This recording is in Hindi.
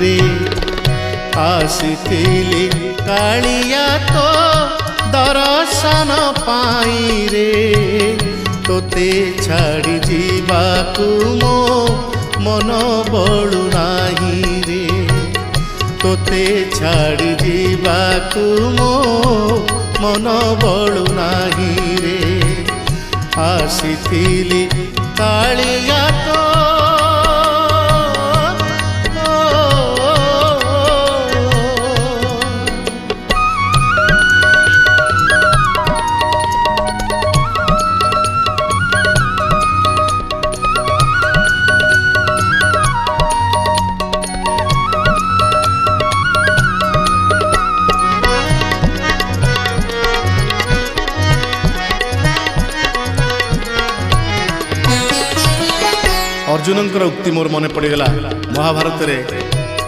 रे आसीथिली कालिया तो दर्शन पाई रे तोते छाड़ी जीवाकू मो मन बळु नाही रे तोते छाड़ी जीवाकू मो मन बळु नाही रे आसीथिली कालिया तो अर्जुन उक्ति मोर मन पड़गला महाभारत रे